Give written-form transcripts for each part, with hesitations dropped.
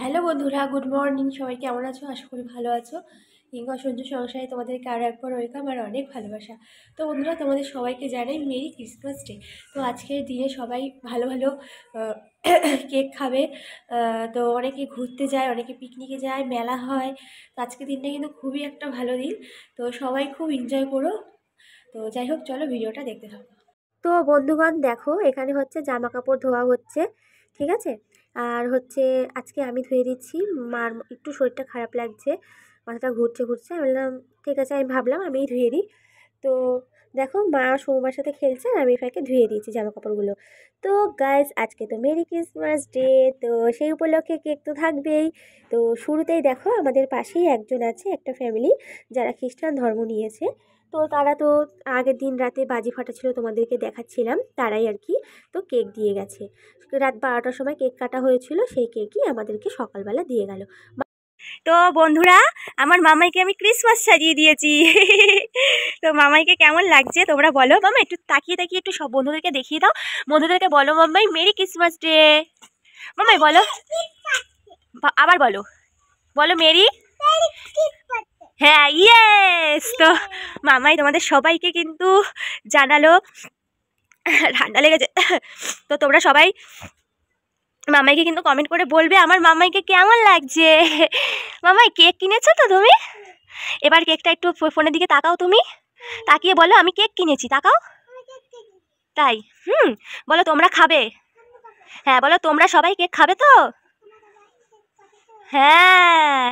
Hello বন্ধুরা, good morning. সবাই কেমন আছো? আশা করি ভালো আছো। কিংবা সূর্য সংসারে তোমাদেরকে আরও একবার ওয়েলকাম আর অনেক ভালোবাসা। তো বন্ধুরা, তোমাদের সবাইকে জানাই মেরি ক্রিসমাস ডে। তো আজকের দিনে সবাই ভালো ভালো কেক খাবে। তো অনেকে ঘুরতে যায়, অনেকে পিকনিকে যায়, মেলা হয়। তো আজকের দিনটা কিন্তু খুবই একটা ভালো দিন। তো সবাই খুব এনজয় করো। তো যাই হোক, চলো ভিডিওটা দেখতে থাকো। তো বন্ধুগণ দেখো, এখানে হচ্ছে জামা কাপড় ধোয়া হচ্ছে, ঠিক আছে। আর হচ্ছে আজকে আমি ধুয়ে দিচ্ছি। মার একটু শরীরটা খারাপ লাগছে, মাথাটা ঘুরছে। আমি বললাম ঠিক আছে, আমি ভাবলাম আমিই ধুয়ে দিই। তো দেখো, মা সৌমার সাথে খেলছে আর আমি ফাঁকে ধুয়ে দিয়েছি জামা কাপড়গুলো। তো গাইজ, আজকে তো মেরি ক্রিসমাস ডে। তো সেই উপলক্ষে কেক তো থাকবেই। তো শুরুতেই দেখো, আমাদের পাশেই একজন আছে, একটা ফ্যামিলি যারা খ্রিস্টান ধর্ম নিয়েছে। তো তারা তো আগের দিন রাতে বাজি ফাটাচ্ছিল, তোমাদেরকে দেখাচ্ছিলাম, তারাই আর কি। তো কেক দিয়ে গেছে। রাত 12টার সময় কেক কাটা হয়েছিল, সেই কেকই আমাদেরকে সকালবেলা দিয়ে গেল। তো বন্ধুরা, আমার মামাইকে আমি ক্রিসমাস সাজিয়ে দিয়েছি। তো মামাইকে কেমন লাগছে তোমরা বলো। মামা একটু তাকিয়ে তাকিয়ে একটু সব বন্ধুদেরকে দেখিয়ে দাও। বন্ধুদেরকে বলো মামাই মেরি ক্রিসমাস ডে। মামাই বলো, আবার বলো, বলো মেরি। হ্যাঁ, ইয়েস। তো মামাই তোমাদের সবাইকে কিন্তু জানালো, ঠান্ডা লেগেছে। তো তোমরা সবাই মামাইকে কিন্তু কমেন্ট করে বলবে আমার মামাইকে কেমন লাগছে। মামাই কেক কিনেছো তো তুমি? এবার কেকটা একটু ফোনের দিকে তাকাও, তুমি তাকিয়ে বলো আমি কেক কিনেছি, তাকাও। তাই? বলো তোমরা খাবে? হ্যাঁ বলো, তোমরা সবাই কেক খাবে তো? হ্যাঁ,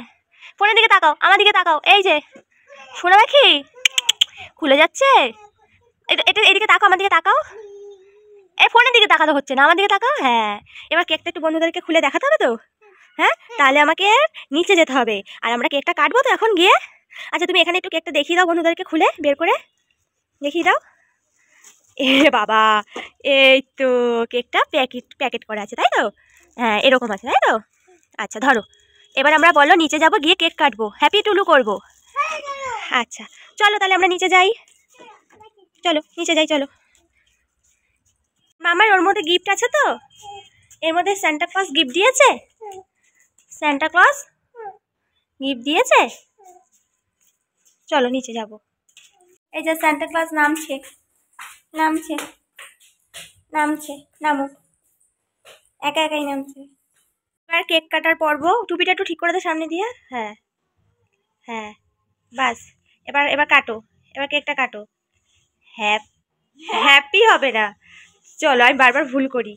ফোনের দিকে তাকাও, আমার দিকে তাকাও। এই যে শোনা পাখি খুলে যাচ্ছে। এটা এদিকে তাকাও, আমার দিকে তাকাও। এই ফোনের দিকে তাকাতে হচ্ছে না, আমার দিকে তাকাও। হ্যাঁ, এবার কেকটা একটু বন্ধুদেরকে খুলে দেখাতে হবে তো। হ্যাঁ, তাহলে আমাকে নিচে যেতে হবে আর আমরা কেকটা কাটবো তো এখন গিয়ে। আচ্ছা, তুমি এখানে একটু কেকটা দেখিয়ে দাও বন্ধুদেরকে, খুলে বের করে দেখিয়ে দাও। এ বাবা, এই তো কেকটা প্যাকেট করা আছে, তাই তো? হ্যাঁ, এরকম আছে, তাই তো? আচ্ছা ধরো, এবার আমরা বলো নিচে যাব, গিয়ে কেক কাটবো, হ্যাপি টুলু করবো। আচ্ছা চলো তাহলে আমরা নিচে যাই। চলো নিচে যাই, চলো। মামার ওর মধ্যে গিফট আছে তো? এর মধ্যে সান্টা ক্লজ গিফট দিয়েছে? সান্টা ক্লজ গিফট দিয়েছে? চলো নিচে যাব। এই যে সান্টা ক্লজ নামছে, নামছে, নামছে, নামো, একা একাই নামছে। এবার কেক কাটার পর্ব। টুপিটা একটু ঠিক করে দে সামনে দিয়ে। হ্যাঁ হ্যাঁ, বাস। এবার এবার কাটো, এবার কেকটা কাটো। হ্যাপি হবে না, চলো আমি বারবার ভুল করি।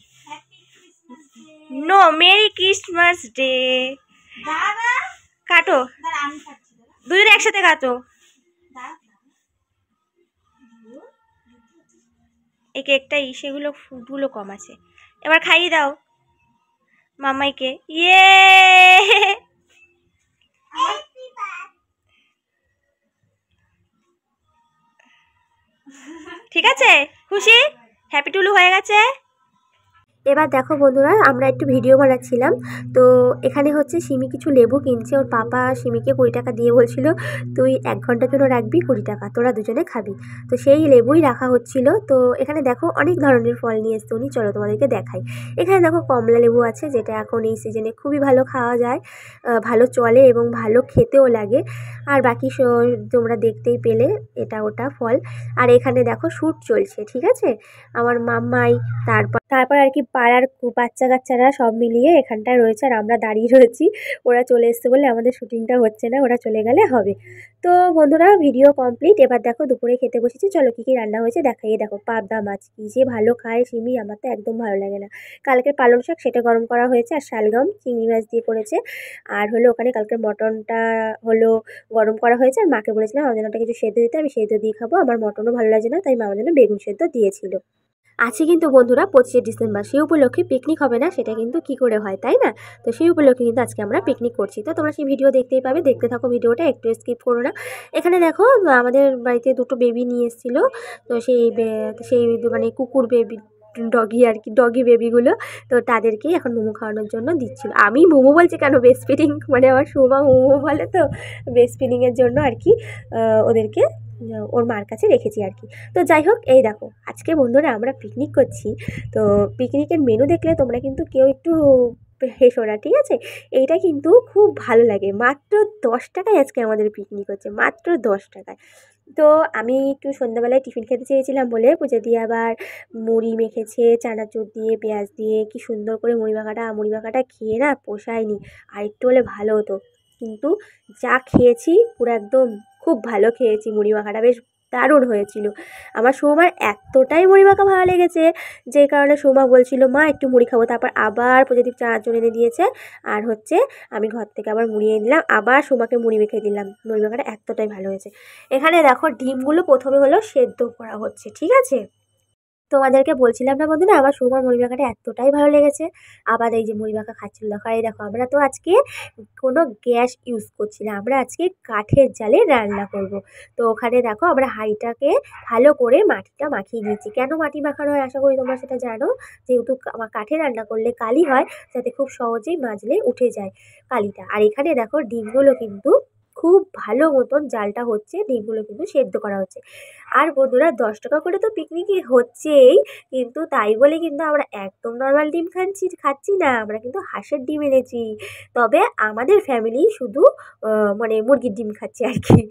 No, merry Christmas day. কাটো, দুজনে একসাথে কাটো। এই কেকটা সেগুলো ফুডগুলো কম আছে। এবার খাইয়ে দাও মামাইকে। ইয়ে, ঠিক আছে, খুশি? হ্যাপি টুলু হয়ে গেছে। এবার দেখো বন্ধুরা, আমরা একটু ভিডিও বানাচ্ছিলাম। তো এখানে হচ্ছে সিমি কিছু লেবু কিনছে, ওর পাপা সিমিকে 20 টাকা দিয়ে বলছিল তুই 1 ঘন্টার জন্য রাখবি, 20 টাকা, তোরা দুজনে খাবি। তো সেই লেবুই রাখা হচ্ছিল। তো এখানে দেখো অনেক ধরনের ফল নিয়ে এসছে উনি, চলো তোমাদেরকে দেখাই। এখানে দেখো কমলা লেবু আছে, যেটা এখন এই সিজনে খুবই ভালো খাওয়া যায়, ভালো চলে এবং ভালো খেতেও লাগে। আর বাকি তোমরা দেখতেই পেলে, এটা ওটা ফল। আর এখানে দেখো শ্যুট চলছে, ঠিক আছে। আমার মাম্মাই, তারপর আর কি পাড়ার বাচ্চা কাচ্চারা সব মিলিয়ে এখানটায় রয়েছে আর আমরা দাঁড়িয়ে রয়েছি। ওরা চলে এসছে বলে আমাদের শুটিংটা হচ্ছে না, ওরা চলে গেলে হবে। তো বন্ধুরা, ভিডিও কমপ্লিট। এবার দেখো দুপুরে খেতে বসেছি, চলো কী কী রান্না হয়েছে দেখাই। দেখো পাবদা মাছ, কী যে ভালো খায় সিমি, আমার তো একদম ভালো লাগে না। কালকের পালং শাক, সেটা গরম করা হয়েছে, আর শালগম চিংড়ি মাছ দিয়ে করেছে। আর হলো ওখানে কালকের মটনটা হলো গরম করা হয়েছে, আর মাকে বলেছিলাম আমার জন্য কিছু সেদ্ধ দিতে, আমি সেদ্ধ দিয়ে খাবো, আমার মটনও ভালো লাগে না, তাই মামার জন্য বেগুন সেদ্ধ দিয়েছিল। আছে কিন্তু বন্ধুরা 25শে ডিসেম্বর, সেই উপলক্ষে পিকনিক হবে না সেটা কিন্তু কি করে হয়, তাই না? তো সেই উপলক্ষে কিন্তু আজকে আমরা পিকনিক করছি। তো তোমরা সেই ভিডিও দেখতেই পাবে, দেখতে থাকো ভিডিওটা, একটু স্কিপ করো না। এখানে দেখো আমাদের বাড়িতে দুটো বেবি নিয়ে এসেছিলো। তো সেই মানে কুকুর বেবি, ডগি আর কি, ডগি বেবিগুলো। তো তাদেরকেই এখন মোমো খাওয়ানোর জন্য দিচ্ছিল। আমি মোমো বলছি কেন, বেস্ট ফিডিং, মানে আমার সুমা মোমো বলে, তো বেস্ট ফিডিংয়ের জন্য আর কি ওদেরকে ওর মার কাছে রেখেছি আর কি। তো যাই হোক, এই দেখো আজকে বন্ধুরা আমরা পিকনিক করছি। তো পিকনিকের মেনু দেখলে তোমরা কিন্তু কেউ একটু হেসো না, ঠিক আছে? এইটা কিন্তু খুব ভালো লাগে। মাত্র 10 টাকায় আজকে আমাদের পিকনিক হচ্ছে, মাত্র 10 টাকায়। তো আমি একটু সন্ধ্যাবেলায় টিফিন খেতে চেয়েছিলাম বলে পুজো দিয়ে আবার মুড়ি মেখেছে চানাচুর দিয়ে, পেঁয়াজ দিয়ে, কি সুন্দর করে মুড়ি মাখাটা খেয়ে না পোষায়নি। আর একটু হলে ভালো হতো, কিন্তু যা খেয়েছি পুরো একদম খুব ভালো খেয়েছি। মুড়ি মাখাটা বেশ দারুণ হয়েছিল। আমার সৌমার এতটাই মুড়ি মাখা ভালো লেগেছে, যে কারণে সৌমা বলছিল মা একটু মুড়ি খাবো। তারপর আবার প্রদীপ চানাচুর এনে দিয়েছে, আর হচ্ছে আমি ঘর থেকে আবার মুড়ি এনে দিলাম, আবার সৌমাকে মুড়ি মেখে দিলাম। মুড়ি মাখাটা এতটাই ভালো হয়েছে। এখানে দেখো ডিমগুলো প্রথমে হলো সেদ্ধ করা হচ্ছে, ঠিক আছে? তোমাদেরকে বলছিলাম না বন্ধুরা, আমার সৌমার মুড়ি মাখাটা এতটাই ভালো লেগেছে। আবার এই যে মুড়ি মাখা খাচ্ছিল, দেখো এই দেখো, আমরা তো আজকে কোনো গ্যাস ইউজ করছি না, আমরা আজকে কাঠের জালে রান্না করব। তো ওখানে দেখো আমরা হাঁড়িটাকে ভালো করে মাটিটা মাখিয়ে নিয়েছি। কেন মাটি মাখানো হয় আশা করি তোমরা সেটা জানো, যেহেতু আমার কাঠে রান্না করলে কালি হয়, যাতে খুব সহজেই মাজলে উঠে যায় কালিটা। আর এখানে দেখো ডিমগুলো কিন্তু খুব ভালো মতন জালটা হচ্ছে, ডিমগুলো কিন্তু সেদ্ধ করা হচ্ছে। আর বন্ধুরা 10 টাকা করে তো পিকনিকে হচ্ছেই, কিন্তু তাই বলে কিন্তু আমরা একদম নর্মাল ডিম খাচ্ছি না, আমরা কিন্তু হাঁসের ডিম এনেছি। তবে আমাদের ফ্যামিলি শুধু মানে মুরগির ডিম খাচ্ছে আর কি।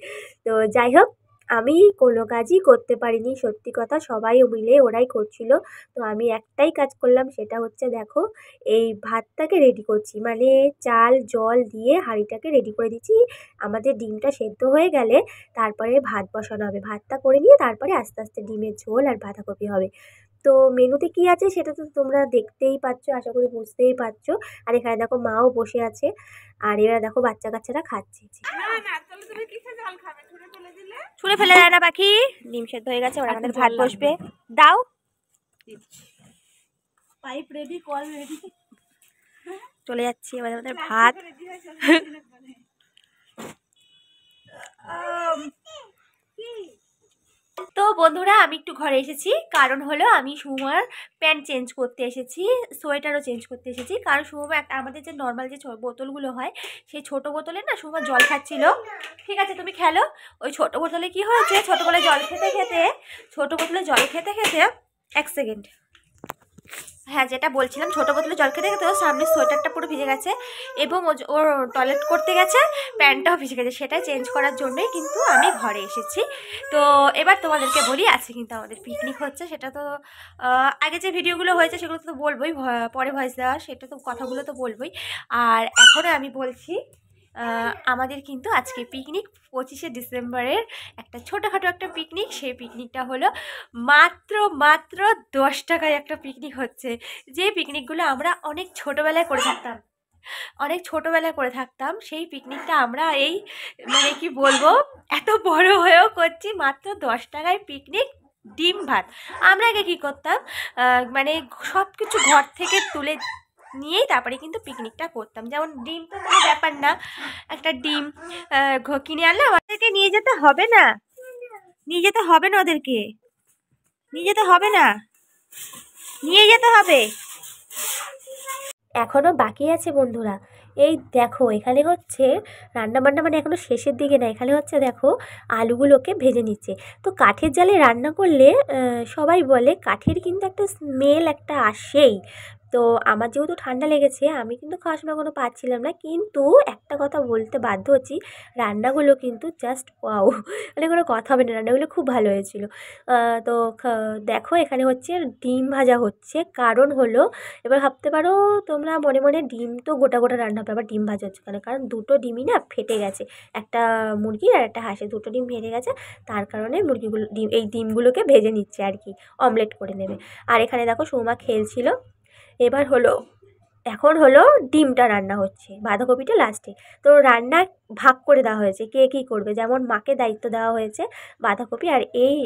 তো যাই হোক, আমি কোনো কাজই করতে পারিনি, সত্যি কথা, সবাই মিলে ওরাই করছিল। তো আমি একটাই কাজ করলাম, সেটা হচ্ছে দেখো এই ভাতটাকে রেডি করছি, মানে চাল জল দিয়ে হাঁড়িটাকে রেডি করে দিচ্ছি। আমাদের ডিমটা সেদ্ধ হয়ে গেলে তারপরে ভাত বসানো হবে, ভাতটা করে নিয়ে তারপরে আস্তে আস্তে ডিমের ঝোল আর বাঁধাকপি হবে। তো মেনুতে কি আছে সেটা তো তোমরা দেখতেই পাচ্ছ, আশা করি বুঝতেই পারছো। আর এখানে দেখো মাও বসে আছে, আর এরা দেখো বাচ্চা কাচ্চারা খাচ্ছে। ছুঁড়ে ফেলে দেয় না পাখি, ডিম সেদ্ধ হয়ে গেছে, ওরা আমাদের ভাত বসবে। দাও, পাইপ রেডি, কল রেডি, চলে যাচ্ছি এবার আমাদের ভাত। তো বন্ধুরা আমি একটু ঘরে এসেছি, কারণ হলো আমি সুমার প্যান্ট চেঞ্জ করতে এসেছি, সোয়েটারও চেঞ্জ করতে এসেছি। কারণ সুমা একটা আমাদের যে নর্মাল যে বোতলগুলো হয়, সেই ছোট বোতলে না সুমা জল খাচ্ছিল। ঠিক আছে তুমি খেলো। ওই ছোট বোতলে কি হয়েছে, ছোট বোতলে জল খেতে খেতে 1 সেকেন্ড, হ্যাঁ যেটা বলছিলাম, ছোটো বোতলে জল খেতে খেতে ওর সামনে সোয়েটারটা পুরো ভিজে গেছে, এবং ওর টয়লেট করতে গেছে, প্যান্টটাও ভিজে গেছে। সেটা চেঞ্জ করার জন্যই কিন্তু আমি ঘরে এসেছি। তো এবার তোমাদেরকে বলি, আজকে কিন্তু আমাদের পিকনিক হচ্ছে। সেটা তো আগে যে ভিডিওগুলো হয়েছে সেগুলো তো বলবোই, পরে ভয়েস দেওয়া, সেটা তো কথাগুলো তো বলবোই। আর এখন আমি বলছি, আমাদের কিন্তু আজকে পিকনিক 25শে ডিসেম্বরের একটা ছোটোখাটো একটা পিকনিক। সেই পিকনিকটা হলো মাত্র মাত্র 10 টাকায় একটা পিকনিক হচ্ছে। যে পিকনিকগুলো আমরা অনেক ছোটোবেলায় করে থাকতাম, সেই পিকনিকটা আমরা এই মানে কি বলবো, এত বড় হয়েও করছি। মাত্র 10 টাকায় পিকনিক, ডিম ভাত। আমরা আগে কী করতাম, মানে সব কিছু ঘর থেকে তুলে নিয়েই তারপরে কিন্তু পিকনিকটা করতাম। যেমন ডিম তো কোনো ব্যাপার না, একটা ডিম কিনে আনলে আমাদেরকে নিয়ে যেতে হবে না, ওদেরকে নিয়ে যেতে হবে না, নিয়ে যেতে হবে। এখনও বাকি আছে বন্ধুরা। এই দেখো এখানে হচ্ছে রান্নাবান্না, মানে এখনও শেষের দিকে না, এখানে হচ্ছে দেখো আলুগুলোকে ভেজে নিচ্ছে। তো কাঠের জালে রান্না করলে সবাই বলে কাঠের কিন্তু একটা স্মেল একটা আসেই। তো আমার যেহেতু ঠান্ডা লেগেছে, আমি কিন্তু খাওয়ার সময় কোনো পাচ্ছিলাম না, কিন্তু একটা কথা বলতে বাধ্য হচ্ছি, রান্নাগুলো কিন্তু জাস্ট ওয়াও, মানে কোনো কথা হবে না, রান্নাগুলো খুব ভালো হয়েছিল। তো দেখো এখানে হচ্ছে ডিম ভাজা হচ্ছে, কারণ হলো এবার ভাবতে পারো তোমরা মনে মনে ডিম তো গোটা গোটা রান্না হবে, আবার ডিম ভাজা হচ্ছে কেন? কারণ দুটো ডিমই না ফেটে গেছে, একটা মুরগির আর একটা হাঁসের, দুটো ডিম ফেটে গেছে, তার কারণে মুরগিগুলো এই ডিমগুলোকে ভেজে নিচ্ছে আর কি, অমলেট করে নেবে। আর এখানে দেখো সৌমা খেলছিল। এবার হলো এখন হলো ডিমটা রান্না হচ্ছে, বাঁধাকপিটা লাস্টে। তো রান্না ভাগ করে দেওয়া হয়েছে, কে কী করবে। যেমন মাকে দায়িত্ব দেওয়া হয়েছে বাঁধাকপি, আর এই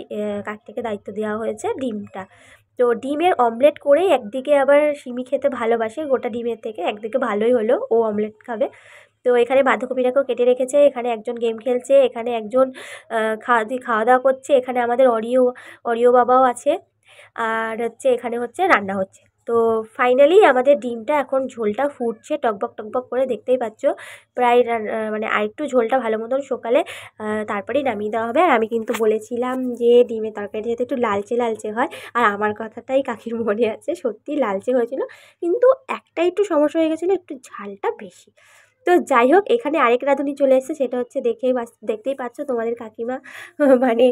কাকটাকে দায়িত্ব দেওয়া হয়েছে ডিমটা। তো ডিমের অমলেট করে, একদিকে আবার সিমি খেতে ভালোবাসে গোটা ডিমের থেকে, একদিকে ভালোই হলো, ও অমলেট খাবে। তো এখানে বাঁধাকপিটাকেও কেটে রেখেছে, এখানে একজন গেম খেলছে, এখানে একজন খাওয়া দাওয়া করছে, এখানে আমাদের অরিও বাবাও আছে, আর হচ্ছে এখানে হচ্ছে রান্না হচ্ছে। তো ফাইনালি আমাদের ডিমটা এখন ঝোলটা ফুটছে টকবক টকবক করে, দেখতেই পাচ্ছ। প্রায় মানে আরেকটু ঝোলটা ভালো মতন শুকালে তারপরেই নামিয়ে দেওয়া হবে। আর আমি কিন্তু বলেছিলাম যে ডিমের তরকারিটা যাতে একটু লালচে লালচে হয়, আর আমার কথাটাই কাকির মনে আছে, সত্যি লালচে হয়েছিল। কিন্তু একটা একটু সমস্যা হয়ে গেছিলো, একটু ঝালটা বেশি। তো যাই হোক, এখানে আরেক রাঁধুনি চলে এসেছে, সেটা হচ্ছে দেখতেই পাচ্ছ তোমাদের কাকিমা। মানে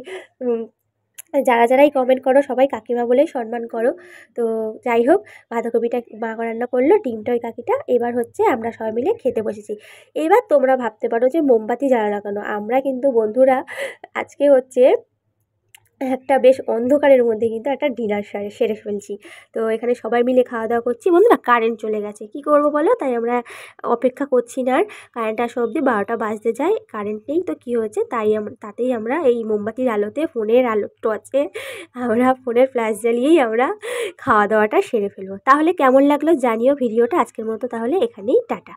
যারা যারাই কমেন্ট করো সবাই কাকিমা বলেই সম্মান করো। তো যাই হোক, বাঁধাকপিটা মা রান্না করলো, ডিমটা ওই কাকিটা। এবার হচ্ছে আমরা সবাই মিলে খেতে বসেছি। এবার তোমরা ভাবতে পারো যে মোমবাতি জ্বালানো কেন, আমরা কিন্তু বন্ধুরা আজকে হচ্ছে একটা বেশ অন্ধকারের মধ্যে কিন্তু একটা ডিনার সেরে ফেলছি। তো এখানে সবাই মিলে খাওয়া দাওয়া করছি। বন্ধুরা কারেন্ট চলে গেছে, কি করব বলো? তাই আমরা অপেক্ষা করছি না আর। কারেন্ট আসা অবধি 12টা বাজতে যায়, কারেন্ট নেই তো কী হয়েছে, তাতেই আমরা এই মোমবাতির আলোতে, ফোনের আলো টর্চে, আমরা ফোনের ফ্ল্যাশ জ্বালিয়েই আমরা খাওয়া দাওয়াটা সেরে ফেলবো। তাহলে কেমন লাগলো জানিও ভিডিওটা। আজকের মতো তাহলে এখানেই টাটা।